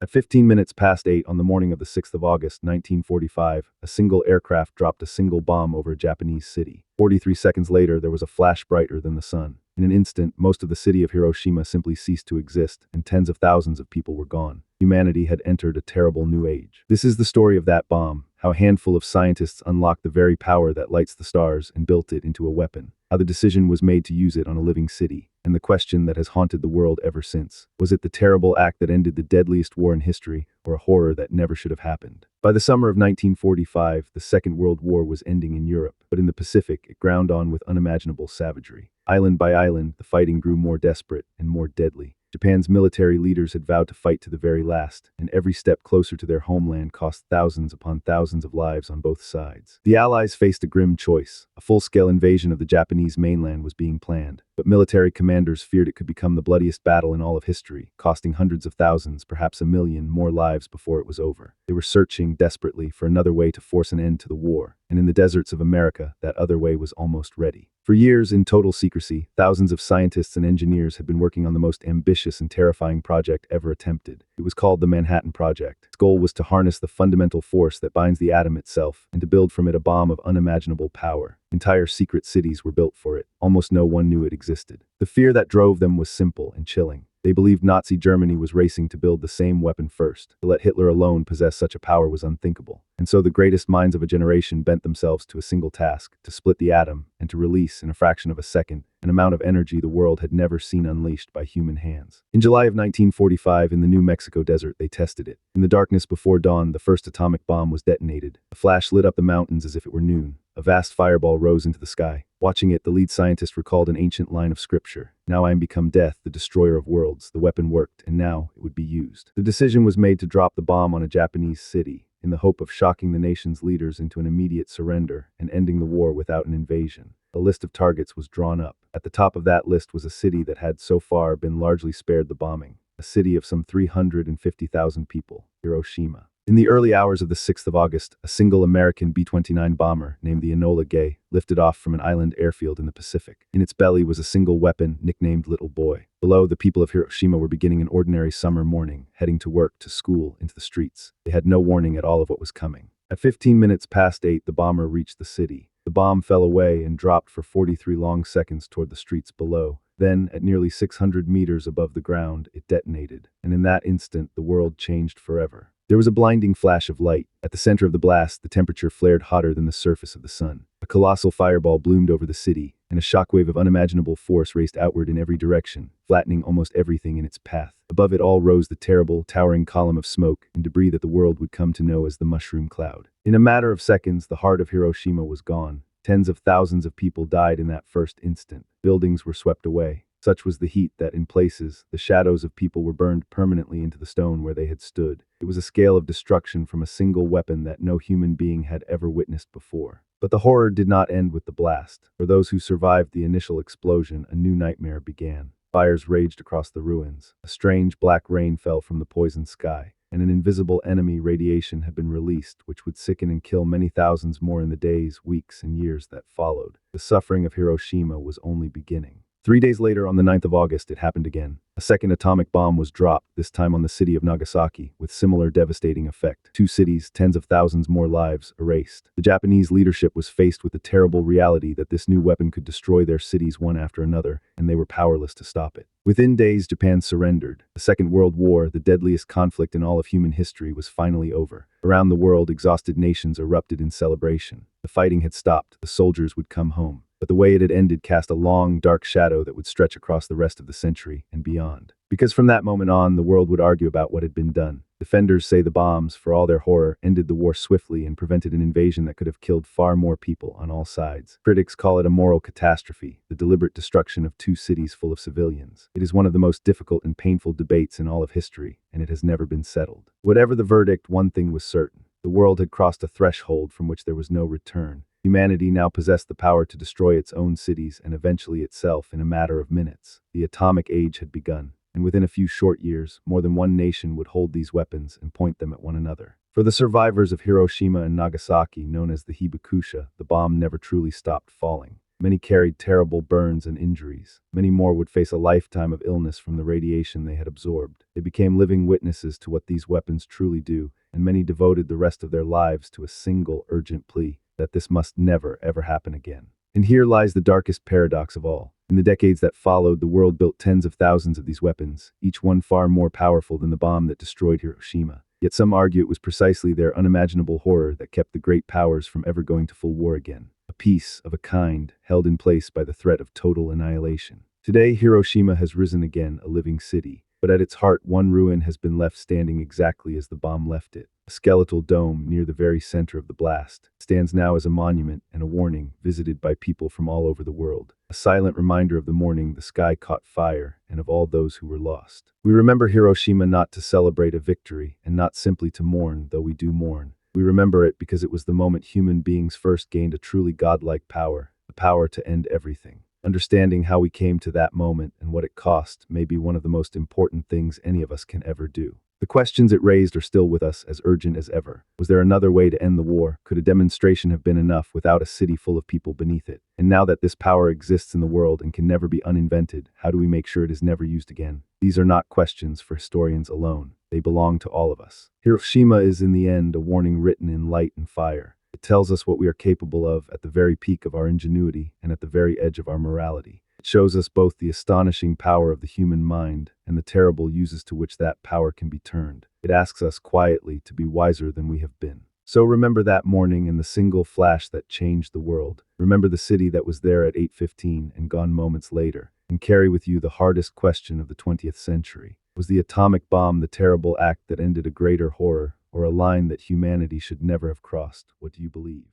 At 15 minutes past 8 on the morning of the 6th of August, 1945, a single aircraft dropped a single bomb over a Japanese city. 43 seconds later, there was a flash brighter than the sun. In an instant, most of the city of Hiroshima simply ceased to exist, and tens of thousands of people were gone. Humanity had entered a terrible new age. This is the story of that bomb, how a handful of scientists unlocked the very power that lights the stars and built it into a weapon, how the decision was made to use it on a living city, and the question that has haunted the world ever since. Was it the terrible act that ended the deadliest war in history, or a horror that never should have happened? By the summer of 1945, the Second World War was ending in Europe, but in the Pacific, it ground on with unimaginable savagery. Island by island, the fighting grew more desperate and more deadly. Japan's military leaders had vowed to fight to the very last, and every step closer to their homeland cost thousands upon thousands of lives on both sides. The Allies faced a grim choice. A full-scale invasion of the Japanese mainland was being planned, but military commanders feared it could become the bloodiest battle in all of history, costing hundreds of thousands, perhaps a million, more lives before it was over. They were searching desperately for another way to force an end to the war, and in the deserts of America, that other way was almost ready. For years, in total secrecy, thousands of scientists and engineers had been working on the most ambitious and terrifying project ever attempted. It was called the Manhattan Project. Its goal was to harness the fundamental force that binds the atom itself and to build from it a bomb of unimaginable power. Entire secret cities were built for it. Almost no one knew it existed. The fear that drove them was simple and chilling. They believed Nazi Germany was racing to build the same weapon first. To let Hitler alone possess such a power was unthinkable. And so the greatest minds of a generation bent themselves to a single task, to split the atom and to release, in a fraction of a second, an amount of energy the world had never seen unleashed by human hands. In July of 1945, in the New Mexico desert, they tested it. In the darkness before dawn, the first atomic bomb was detonated. A flash lit up the mountains as if it were noon. A vast fireball rose into the sky. Watching it, the lead scientist recalled an ancient line of scripture. "Now I am become death, the destroyer of worlds." The weapon worked, and now it would be used. The decision was made to drop the bomb on a Japanese city, in the hope of shocking the nation's leaders into an immediate surrender and ending the war without an invasion. A list of targets was drawn up. At the top of that list was a city that had so far been largely spared the bombing. A city of some 350,000 people, Hiroshima. In the early hours of the 6th of August, a single American B-29 bomber named the Enola Gay lifted off from an island airfield in the Pacific. In its belly was a single weapon nicknamed Little Boy. Below, the people of Hiroshima were beginning an ordinary summer morning, heading to work, to school, into the streets. They had no warning at all of what was coming. At 15 minutes past 8, the bomber reached the city. The bomb fell away and dropped for 43 long seconds toward the streets below. Then, at nearly 600 meters above the ground, it detonated. And in that instant, the world changed forever. There was a blinding flash of light. At the center of the blast, the temperature flared hotter than the surface of the sun. A colossal fireball bloomed over the city, and a shockwave of unimaginable force raced outward in every direction, flattening almost everything in its path. Above it all rose the terrible, towering column of smoke and debris that the world would come to know as the mushroom cloud. In a matter of seconds, the heart of Hiroshima was gone. Tens of thousands of people died in that first instant. Buildings were swept away. Such was the heat that, in places, the shadows of people were burned permanently into the stone where they had stood. It was a scale of destruction from a single weapon that no human being had ever witnessed before. But the horror did not end with the blast. For those who survived the initial explosion, a new nightmare began. Fires raged across the ruins. A strange black rain fell from the poisoned sky, and an invisible enemy radiation had been released, which would sicken and kill many thousands more in the days, weeks, and years that followed. The suffering of Hiroshima was only beginning. 3 days later, on the 9th of August, it happened again. A second atomic bomb was dropped, this time on the city of Nagasaki, with similar devastating effect. 2 cities, tens of thousands more lives, erased. The Japanese leadership was faced with the terrible reality that this new weapon could destroy their cities one after another, and they were powerless to stop it. Within days, Japan surrendered. The Second World War, the deadliest conflict in all of human history, was finally over. Around the world, exhausted nations erupted in celebration. The fighting had stopped. The soldiers would come home. But the way it had ended cast a long, dark shadow that would stretch across the rest of the century and beyond. Because from that moment on, the world would argue about what had been done. Defenders say the bombs, for all their horror, ended the war swiftly and prevented an invasion that could have killed far more people on all sides. Critics call it a moral catastrophe, the deliberate destruction of 2 cities full of civilians. It is one of the most difficult and painful debates in all of history, and it has never been settled. Whatever the verdict, one thing was certain. The world had crossed a threshold from which there was no return. Humanity now possessed the power to destroy its own cities and eventually itself in a matter of minutes. The atomic age had begun, and within a few short years, more than one nation would hold these weapons and point them at one another. For the survivors of Hiroshima and Nagasaki, known as the Hibakusha, the bomb never truly stopped falling. Many carried terrible burns and injuries. Many more would face a lifetime of illness from the radiation they had absorbed. They became living witnesses to what these weapons truly do, and many devoted the rest of their lives to a single urgent plea that this must never, ever happen again. And here lies the darkest paradox of all. In the decades that followed, the world built tens of thousands of these weapons, each one far more powerful than the bomb that destroyed Hiroshima. Yet some argue it was precisely their unimaginable horror that kept the great powers from ever going to full war again. A piece of a kind held in place by the threat of total annihilation. Today, Hiroshima has risen again, a living city. But at its heart, one ruin has been left standing exactly as the bomb left it. A skeletal dome near the very center of the blast stands now as a monument and a warning, visited by people from all over the world. A silent reminder of the morning the sky caught fire and of all those who were lost. We remember Hiroshima not to celebrate a victory and not simply to mourn, though we do mourn. We remember it because it was the moment human beings first gained a truly godlike power, the power to end everything. Understanding how we came to that moment and what it cost may be one of the most important things any of us can ever do. The questions it raised are still with us, as urgent as ever. Was there another way to end the war? Could a demonstration have been enough without a city full of people beneath it? And now that this power exists in the world and can never be uninvented, how do we make sure it is never used again? These are not questions for historians alone. They belong to all of us. Hiroshima is in the end a warning written in light and fire. It tells us what we are capable of at the very peak of our ingenuity and at the very edge of our morality. It shows us both the astonishing power of the human mind and the terrible uses to which that power can be turned. It asks us quietly to be wiser than we have been. So remember that morning and the single flash that changed the world. Remember the city that was there at 8:15 and gone moments later. And carry with you the hardest question of the 20th century. Was the atomic bomb the terrible act that ended a greater horror, or a line that humanity should never have crossed? What do you believe?